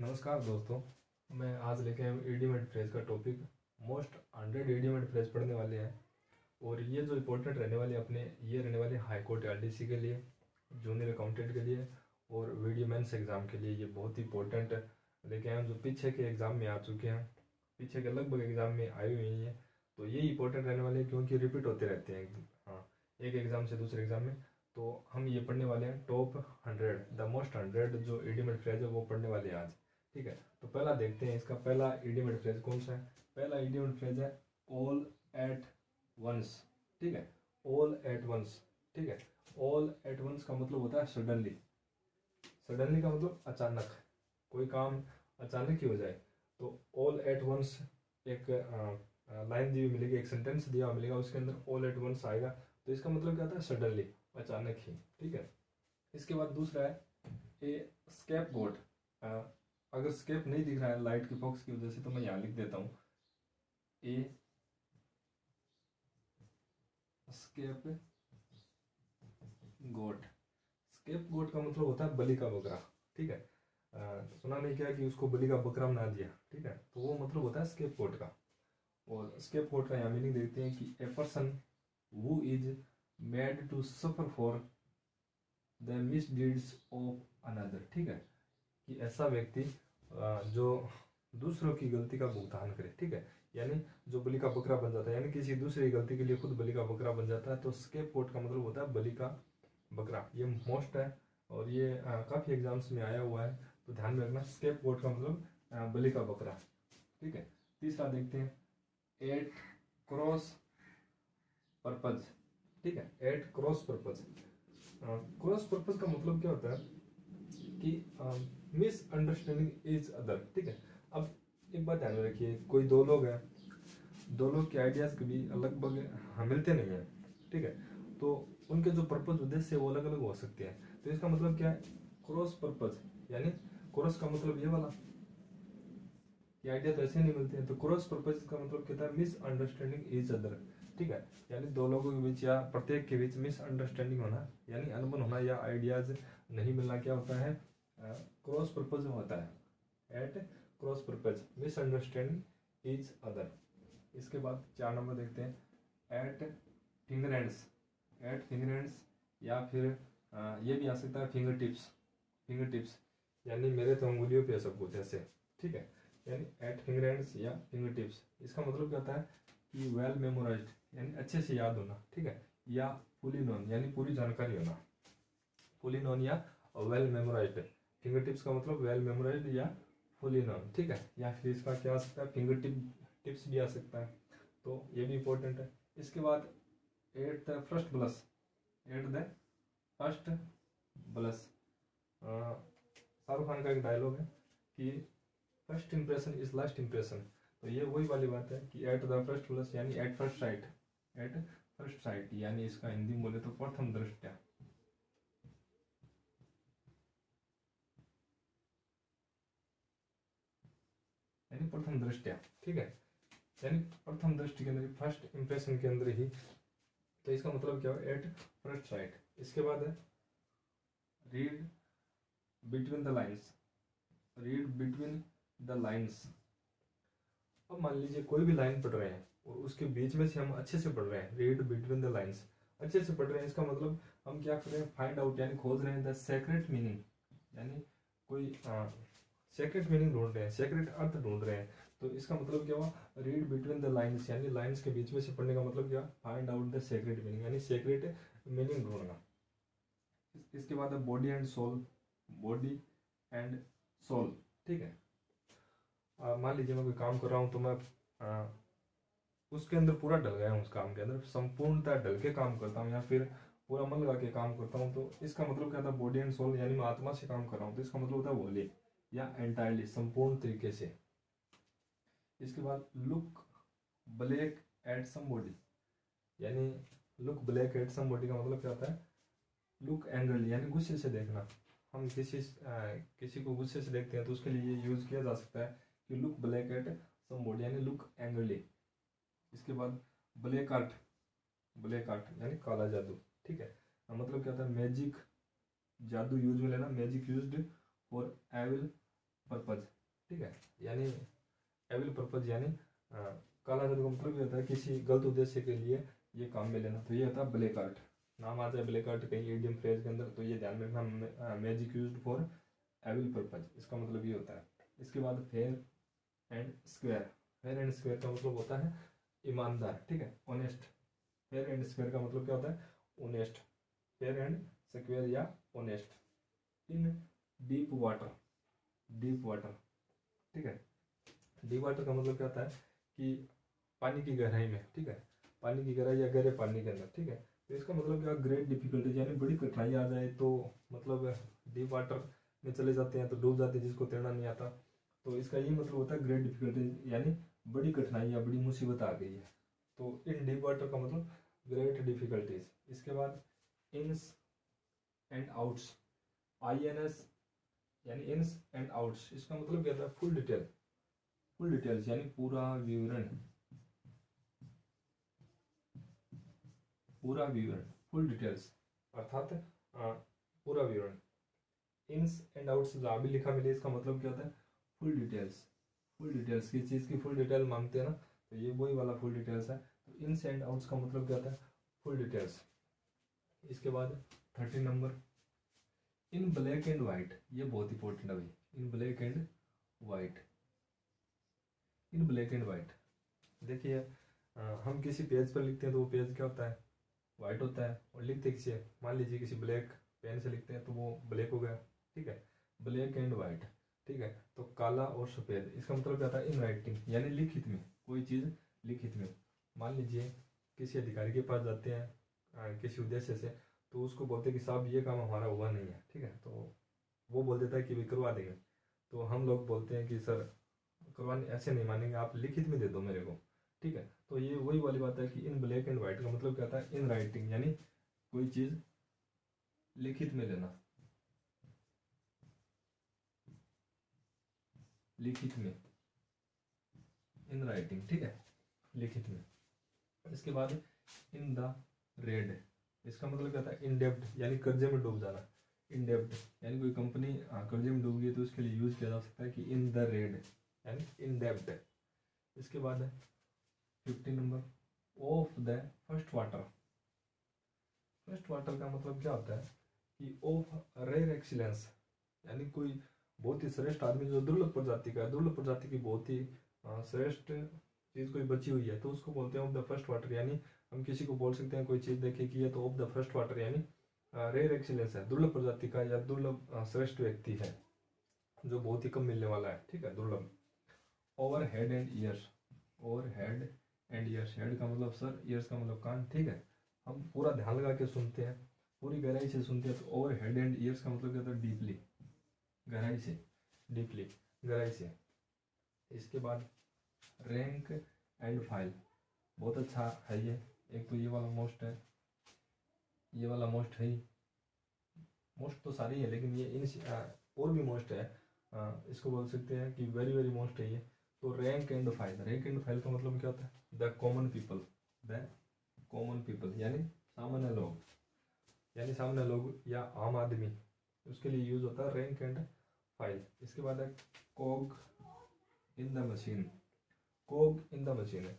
नमस्कार दोस्तों। मैं आज लेके आया हूँ इडियमेट फ्रेज का टॉपिक। मोस्ट 100 इडियमेट फ्रेज पढ़ने वाले हैं और ये जो इम्पोर्टेंट रहने वाले अपने ये रहने वाले हाई कोर्ट आरडीसी के लिए, जूनियर अकाउंटेंट के लिए और वीडियो मेंस एग्ज़ाम के लिए। ये बहुत ही इंपॉर्टेंट लेके आए हैं जो पीछे के एग्ज़ाम में आ चुके हैं, पीछे के लगभग एग्ज़ाम में आए हुए हैं। तो ये इंपॉर्टेंट रहने वाले हैं क्योंकि रिपीट होते रहते हैं हाँ, एक एग्ज़ाम से दूसरे एग्ज़ाम में। तो हम ये पढ़ने वाले हैं टॉप 100 द मोस्ट 100 जो इडियमेट फ्रेज है वो पढ़ने वाले हैं आज। ठीक है, तो पहला देखते हैं इसका पहला इडियमेट फ्रेज कौन सा है। पहला इडियमेट फ्रेज है ऑल एट वंस। ठीक है, ऑल एट वंस। ठीक है, ऑल एट वंस का मतलब होता है सडनली। सडनली का मतलब अचानक, कोई काम अचानक ही हो जाए। तो ऑल एट वंस एक लाइन दी हुई मिलेगी, एक सेंटेंस दिया हुआ मिलेगा, उसके अंदर ऑल एट वंस आएगा। तो इसका मतलब क्या होता है? सडनली, अचानक ही। ठीक है, इसके बाद दूसरा है ए स्केप गोट। अगर स्केप नहीं दिख रहा है लाइट की फॉक्स की वजह से तो मैं यहाँ लिख देता हूँ ए स्केप गोट। स्केप गोट का मतलब होता है बलि का बकरा। ठीक है, सुना नहीं क्या कि उसको बलि का बकरा बना दिया। ठीक है, तो वो मतलब होता है स्केप गोट का। और स्केप गोट का यहाँ मीनिंग देखते हैं कि a person who is made to suffer for the misdeeds of another. ठीक है, कि ऐसा व्यक्ति जो दूसरों की गलती का भुगतान करे। ठीक है, यानी जो बलि का बकरा बन जाता है, यानी किसी दूसरी गलती के लिए खुद बलि का बकरा बन जाता है। तो स्केप गोट का मतलब होता है बलि का बकरा। ये मोस्ट है और ये काफ़ी एग्जाम्स में आया हुआ है, तो ध्यान में रखना। स्केप गोट का मतलब बलि का बकरा। ठीक है, तीसरा देखते हैं एट क्रॉस पर्पज। ठीक है, at cross purpose. Cross purpose का मतलब क्या होता है कि मिसअंडरस्टैंडिंग इज अदर। ठीक है, अब एक बात ध्यान में रखिए, कोई दो लोग हैं, दो लोग के आइडियाज कभी लगभग मिलते नहीं हैं। ठीक है, तो उनके जो पर्पज उद्देश्य है वो अलग अलग हो सकते हैं। तो इसका मतलब क्या है? क्रॉस पर्पज, यानी क्रॉस का मतलब ये वाला, ये आइडिया तो ऐसे नहीं मिलते हैं। तो क्रॉस पर्पज का मतलब कहता है मिसअंडरस्टैंडिंग इज अदर। ठीक है, यानी दो लोगों के बीच या प्रत्येक के बीच मिसअंडरस्टैंडिंग होना, यानी अनबन होना या आइडियाज नहीं मिलना, क्या होता है? क्रॉस पर्पज में होता है। At cross purpose misunderstanding is other. इसके बाद 4 नंबर देखते हैं at finger ends. At finger ends या फिर ये भी आ सकता है फिंगर टिप्स। फिंगर टिप्स यानी मेरे तो उंगलियों पे सब कुछ ऐसे। ठीक है, यानी एट फिंगर एंड्स या फिंगर टिप्स। इसका मतलब क्या होता है कि वेल मेमोराइज्ड, यानी अच्छे से याद होना। ठीक है, या फुली नोन, यानी पूरी जानकारी होना। फुली नोन या वेल मेमोराइज्ड। फिंगर टिप्स का मतलब वेल मेमोराइज्ड या फुली नोन। ठीक है, या फिर इसका क्या आ सकता है? फिंगर टिप्स भी आ सकता है, तो ये भी इंपॉर्टेंट है। इसके बाद at the first blush. At the first blush, Shahrukh Khan का एक डायलॉग है कि first impression is last impression. तो ये वही वाली बात है कि एट द फर्स्ट ब्लश यानी at first sight. At first sight यानी इसका हिंदी में बोले तो प्रथम दृष्टया। यानी प्रथम दृष्टया। ठीक है, यानी प्रथम दृष्टि के अंदर, फर्स्ट इंप्रेशन के अंदर ही। तो इसका मतलब क्या है? At first sight. इसके बाद है read between the lines. Read between the lines. अब मान लीजिए कोई भी लाइन पढ़ रहे हैं और उसके बीच में से हम अच्छे से पढ़ रहे हैं, रीड बिटवीन द लाइन्स, अच्छे से पढ़ रहे हैं। इसका मतलब हम क्या कर रहे हैं? फाइंड आउट, यानी खोज रहे हैं द सेक्रेट मीनिंग, यानी कोई सेक्रेट मीनिंग ढूंढ रहे हैं, सेक्रेट अर्थ ढूंढ रहे हैं। तो इसका मतलब क्या हुआ? रीड बिटवीन द लाइन्स, यानी लाइन्स के बीच में से पढ़ने का मतलब क्या? Find out the secret meaning, यानी सेक्रेट मीनिंग ढूंढना। इसके बाद है body and soul. Body and soul. ठीक है, मान लीजिए मैं कोई काम कर रहा हूँ तो मैं उसके अंदर पूरा डल गया हूँ, उस काम के अंदर संपूर्णतः डल के काम करता हूँ या फिर पूरा मन लगा के काम करता हूँ। तो इसका मतलब क्या था? बॉडी एंड सोल, यानी मैं आत्मा से काम कर रहा हूँ। तो इसका मतलब होता है होली या एंटायरली, संपूर्ण तरीके से। इसके बाद लुक ब्लैक एट समबॉडी, यानी लुक ब्लैक एट समबॉडी का मतलब क्या होता है? लुक एंग्रली, यानी गुस्से से देखना। हम किसी को गुस्से से देखते हैं तो उसके लिए ये यूज किया जा सकता है कि लुक ब्लैक एट समबॉडी, यानी लुक एंग्रली। इसके बाद ब्लैक आर्ट। ब्लैक आर्ट यानी काला जादू। ठीक है, मतलब क्या होता है? मैजिक, जादू यूज में लेना। Magic used for evil purpose, ठीक है, यानी एविल पर्पज यानी काला जादू का मतलब ये होता है किसी गलत उद्देश्य के लिए ये काम में लेना, तो ये होता है ब्लैक आर्ट। नाम आ जाए ब्लैक आर्ट कहीं एडीएम फ्रेज के अंदर तो ये ध्यान में रखना, magic used for evil purpose, इसका मतलब ये होता है। इसके बाद fair and square, fair and square का मतलब होता है ईमानदार, ठीक है, ऑनेस्ट। फेयर एंड स्क्वायर का मतलब क्या होता है, ऑनेस्ट, फेयर एंड स्क्वायर या ऑनेस्ट। इन डीप वाटर, डीप वाटर, ठीक है, डीप वाटर का मतलब क्या होता है कि पानी की गहराई में, ठीक है, पानी की गहराई या गहरे पानी के अंदर, ठीक है। तो इसका मतलब क्या, ग्रेट डिफिकल्टीज यानी बड़ी कठिनाई आ जाए तो मतलब डीप वाटर में चले जाते हैं तो डूब जाते हैं जिसको तैरना नहीं आता, तो इसका ये मतलब होता है ग्रेट डिफिकल्टीज यानी बड़ी कठिनाई या बड़ी मुसीबत आ गई है, तो इन डीप वाटर का मतलब ग्रेट डिफिकल्टीज। इसके बाद इन्स एंड आउट्स, INS यानी इन्स एंड आउट्स, इसका मतलब क्या था, फुल डिटेल, फुल डिटेल्स यानी पूरा विवरण, पूरा विवरण, फुल डिटेल्स अर्थात पूरा विवरण। इन्स एंड आउट्स जहाँ भी लिखा मिले इसका मतलब क्या होता है, फुल डिटेल्स, फुल डिटेल्स, किस चीज़ की फुल डिटेल मांगते हैं ना, तो ये वही वाला फुल डिटेल्स है। तो इन्स एंड आउट्स का मतलब क्या होता है, फुल डिटेल्स। इसके बाद 13 number, in black and white, ये बहुत इंपॉर्टेंट है भाई, in black and white, in black and white. देखिए हम किसी पेज पर लिखते हैं तो वो पेज क्या होता है, वाइट होता है, और लिखते किसी, मान लीजिए किसी ब्लैक पेन से लिखते हैं तो वो ब्लैक हो गया, ठीक है, ब्लैक एंड वाइट, ठीक है। तो काला और सफ़ेद, इसका मतलब क्या था, इन राइटिंग यानी लिखित में, कोई चीज़ लिखित में। मान लीजिए किसी अधिकारी के पास जाते हैं किसी उद्देश्य से, तो उसको बोलते हैं कि साहब ये काम हमारा हुआ नहीं है, ठीक है, तो वो बोल देता है कि भाई करवा देंगे, तो हम लोग बोलते हैं कि सर करवाने ऐसे नहीं मानेंगे, आप लिखित में दे दो मेरे को, ठीक है। तो ये वही वाली बात है कि इन ब्लैक एंड वाइट का मतलब क्या था, इन राइटिंग यानी कोई चीज़ लिखित में लेना, लिखित में, इन राइटिंग, ठीक है, लिखित में। इसके बाद इन द रेड, इसका मतलब क्या था, इन डेब्ट यानी कर्जे में डूब जाना, इन डेब्ट यानी कोई कंपनी कर्जे में डूब गई तो उसके लिए यूज किया जा सकता है कि इन द रेड यानी इन डेब्ट। इसके बाद 15 number, of the first water, first water का मतलब क्या होता है कि ऑफ रेयर एक्सीलेंस यानी कोई बहुत ही श्रेष्ठ आदमी जो दुर्लभ प्रजाति का, दुर्लभ प्रजाति की बहुत ही श्रेष्ठ चीज़ कोई बची हुई है तो उसको बोलते हैं ऑफ द फर्स्ट वाटर। यानी हम किसी को बोल सकते हैं कोई चीज़ देखे कि ये तो ऑफ द फर्स्ट वाटर यानी रेयर एक्सीलेंस है, दुर्लभ प्रजाति का या दुर्लभ श्रेष्ठ व्यक्ति है जो बहुत ही कम मिलने वाला है, ठीक है, दुर्लभ। Over head and years, over head and years, head का मतलब सर, ईयर्स का मतलब कान, ठीक है, हम पूरा ध्यान लगा के सुनते हैं, पूरी गहराई से सुनते हैं, तो ओवर हेड एंड ईयर्स का मतलब क्या होता है, डीपली, गहराई से, डीपली, गहराई से। इसके बाद रैंक एंड फाइल, बहुत अच्छा है ये, एक तो ये वाला मोस्ट है, ये वाला मोस्ट है, मोस्ट तो सारी है लेकिन ये इन और भी मोस्ट है, इसको बोल सकते हैं कि वेरी वेरी मोस्ट है ये। तो rank and file, rank and file का मतलब क्या होता है, the common people, the common people यानी सामान्य लोग, यानी सामान्य लोग या आम आदमी, उसके लिए यूज होता है रैंक एंड फाइल। इसके बाद है cog in the machine, cog in the machine है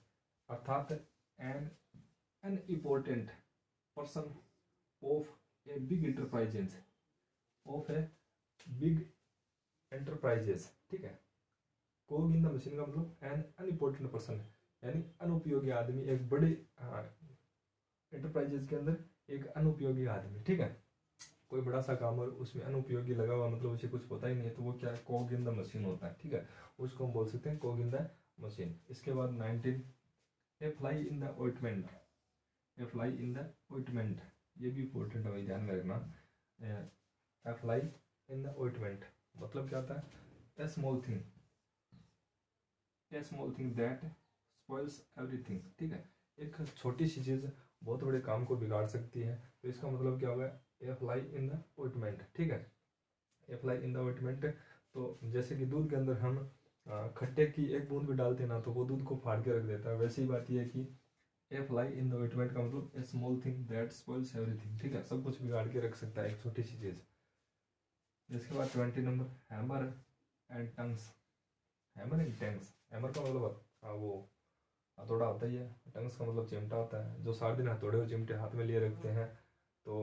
अर्थात an important person of a big enterprises, of a big enterprises, ठीक है। कोग इन द मशीन का मतलब एन अनइम्पोर्टेंट पर्सन है यानी अनुपयोगी आदमी, एक बड़े एंटरप्राइजेस के अंदर एक अनुपयोगी आदमी, ठीक है, कोई बड़ा सा काम और उसमें अनुपयोगी लगा हुआ मतलब उसे कुछ पता ही नहीं है तो वो क्या है, कोग इन द मशीन होता है, ठीक है, उसको हम बोल सकते हैं कोग इन द मशीन। इसके बाद 19, a fly in the ointment, a fly in the ointment, ये भी इंपॉर्टेंट है भाई, ध्यान में रखना, a fly in the ointment मतलब क्या होता है, a small thing, a small thing that spoils everything, ठीक है, एक छोटी सी चीज़ बहुत बड़े काम को बिगाड़ सकती है, तो इसका मतलब क्या होगा, ए फ्लाई इन द ऑइंटमेंट, ठीक है, ए फ्लाई इन द ऑइंटमेंट। तो जैसे कि दूध के अंदर हम खट्टे की एक बूंद भी डालते हैं ना तो वो दूध को फाड़ के रख देता है, वैसी ही बात ये है कि a fly in the ointment का मतलब a small thing that spoils everything, ठीक है, सब कुछ बिगाड़ के रख सकता है एक छोटी सी चीज़। इसके बाद 20 number, hammer and tongues. Hammer and tongues, hammer का मतलब वो हथौड़ा होता ही है, टंग्स का मतलब चिमटा होता है। जो सारे दिन हथौड़े और चिमटे हाथ में लिए रखते हैं तो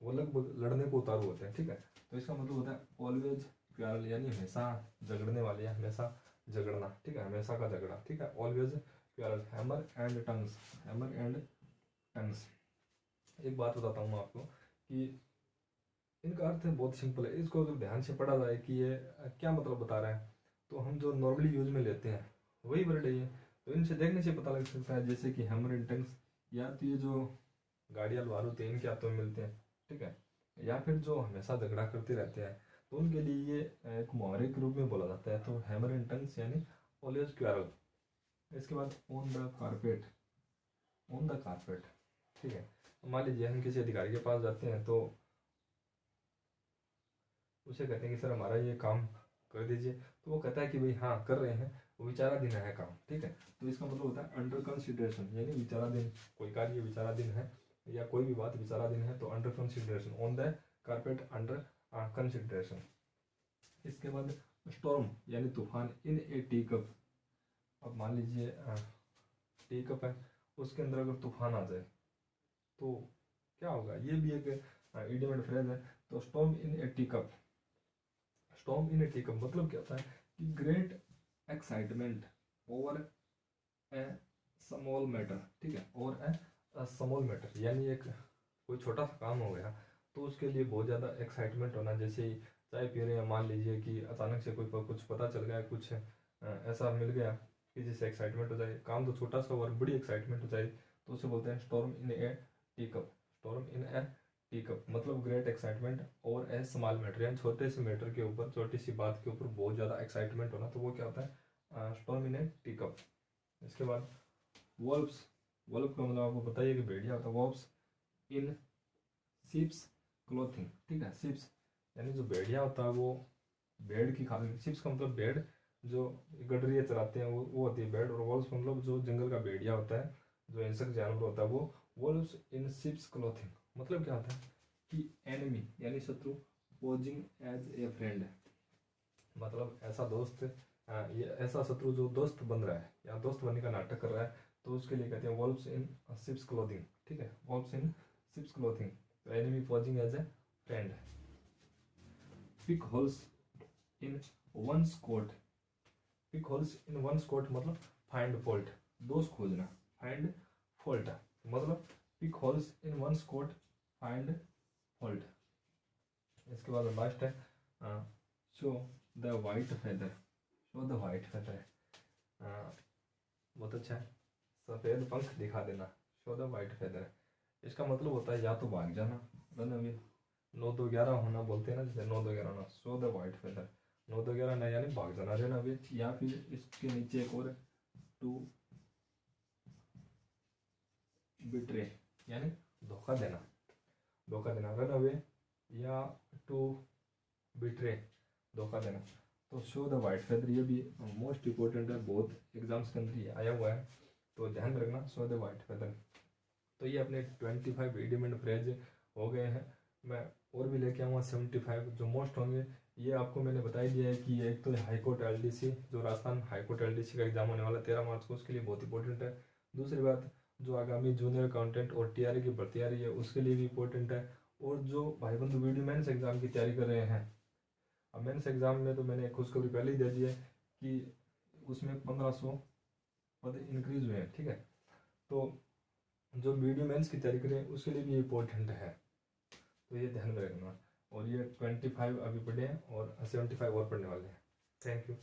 वो लगभग लड़ने को उतारू होते हैं, ठीक है। तो इसका मतलब होता है ऑलवेज क्वारल, यानी हमेशा झगड़ने वाले, हमेशा झगड़ना, ठीक है, हमेशा का झगड़ा, ठीक है। Always quarrel, hammer and tongues, hammer and tongues. एक बात बताता हूँ मैं आपको कि इनका अर्थ बहुत सिंपल है। इसको अगर ध्यान से पढ़ा जाए कि ये क्या मतलब बता रहा है, तो हम जो नॉर्मली यूज में लेते हैं वही वर्ड है ये। तो इनसे देखने से पता लग सकता है, जैसे कि हैमर एंड टंग्स, या तो ये जो गाड़ियाँ लवार होते हैं इनके हाथों में मिलते हैं, ठीक है, या फिर जो हमेशा झगड़ा करते रहते हैं, तो उनके लिए ये एक मुहावरे के रूप में बोला जाता है। तो हैमर एंड टंग्स यानी ऑलवेज क्वारल। इसके बाद on the carpet, on the carpet, ठीक है। मान लीजिए हम किसी अधिकारी के पास जाते हैं तो उसे कहते हैं कि सर हमारा ये काम कर दीजिए, तो वो कहता है कि भाई हाँ कर रहे हैं, वो विचाराधीन है काम, ठीक है। तो इसका मतलब होता है अंडर कंसिडरेशन, यानी विचाराधीन, कोई कार्य विचाराधीन है या कोई भी बात विचाराधीन है तो under consideration, on the carpet, under consideration. इसके बाद स्टॉर्म यानी तूफान, इन ए टी कप। अब मान लीजिए टी कप है, उसके अंदर अगर तूफान आ जाए तो क्या होगा, ये भी एक इडियम एंड फ्रेज है। तो storm in A tea cup, storm in A tea cup मतलब क्या होता है कि ग्रेट एक्साइटमेंट ओवर ए स्मॉल मैटर, ठीक है, और ए स्मॉल मैटर, यानी एक कोई छोटा सा काम हो गया तो उसके लिए बहुत ज़्यादा एक्साइटमेंट होना। जैसे ही चाय पी रहे हैं, मान लीजिए कि अचानक से कोई कुछ पता चल गया, कुछ ऐसा मिल गया कि जिससे एक्साइटमेंट हो जाए, काम तो छोटा सा और बड़ी एक्साइटमेंट हो जाए, तो उसे बोलते हैं storm in A tea cup. Storm in A tea cup मतलब ग्रेट एक्साइटमेंट और ए स्मॉल मैटर, यानी छोटे से मैटर के ऊपर, छोटी सी बात के ऊपर बहुत ज़्यादा एक्साइटमेंट होना, तो वो क्या होता है storm in A tea cup. इसके बाद वॉल्व्स, वॉल्व का मतलब आपको बताइए कि भेड़िया होता है। वॉल्व्स इन शिप्स क्लोथिंग, ठीक है, शिप्स यानी जो भेड़िया होता है वो भेड़ की खाल, शिप्स का मतलब भेड़, जो गडरिया चराते हैं वो होती है भेड़, और वॉल्व्स मतलब जो जंगल का भेड़िया होता है, जो हिंसक जानवर होता है वो। वॉल्व्स इन शिप्स क्लोथिंग मतलब क्या होता है कि एनिमी यानी शत्रु, पोजिंग एज ए फ्रेंड, मतलब ऐसा दोस्त, ये ऐसा शत्रु जो दोस्त बन रहा है या दोस्त बनने का नाटक कर रहा है, तो उसके लिए कहते हैं वॉल्व्स इन शिप्स क्लोथिंग, ठीक है, वॉल्व्स इन शिप्स क्लोथिंग। तो enemy posing as a friend. Pick holes in one's coat, pick holes in one's coat मतलब फाइंड फॉल्ट, दोष खोजना, फाइंड फॉल्ट मतलब pick holes in one's coat, find fault. इसके बाद last है show the white feather, show the white feather, बहुत अच्छा है, सफ़ेद पंख दिखा देना, शो द वाइट फेदर। इसका मतलब होता है या तो भाग जाना, रन अवे, 9-2-11 होना बोलते हैं ना, जैसे 9-2-11 होना, शो द वाइट फेदर, 9-2-11 ना यानी भाग जाना, रन अवे। या फिर इसके नीचे एक और, टू बिट्रे यानी धोखा देना, धोखा देना, रन अवे या टू बिट्रे धोखा देना। तो शो द वाइट फेदर ये भी मोस्ट इम्पोर्टेंट है, बहुत एग्जाम्स के अंदर ये आया हुआ है, तो ध्यान में रखना, शो द वाइट फेदर। तो ये अपने 25 इडियम एंड फ्रेज हो गए हैं। मैं और भी लेके आऊँगा 75 जो मोस्ट होंगे। ये आपको मैंने बता ही दिया है कि एक तो हाई कोर्ट एलडीसी, जो राजस्थान हाई कोर्ट एलडीसी का एग्जाम होने वाला 13 मार्च को, उसके लिए बहुत इंपॉर्टेंट है। दूसरी बात, जो आगामी जूनियर अकाउंटेंट और टीआरई की भर्ती आ रही है उसके लिए भी इंपॉर्टेंट है। और जो भाई बंधु वीडियो मेंस एग्जाम की तैयारी कर रहे हैं, अब मेंस एग्जाम में तो मैंने खुशखबरी पहले ही दे दी है कि उसमें 1500 पद इंक्रीज हुए हैं, ठीक है। तो जो वीडियो मेंस की तैयारी करें उसके लिए भी इम्पोर्टेंट है, तो ये ध्यान में रखना। और ये 25 अभी पढ़े हैं और 75 और पढ़ने वाले हैं। Thank you.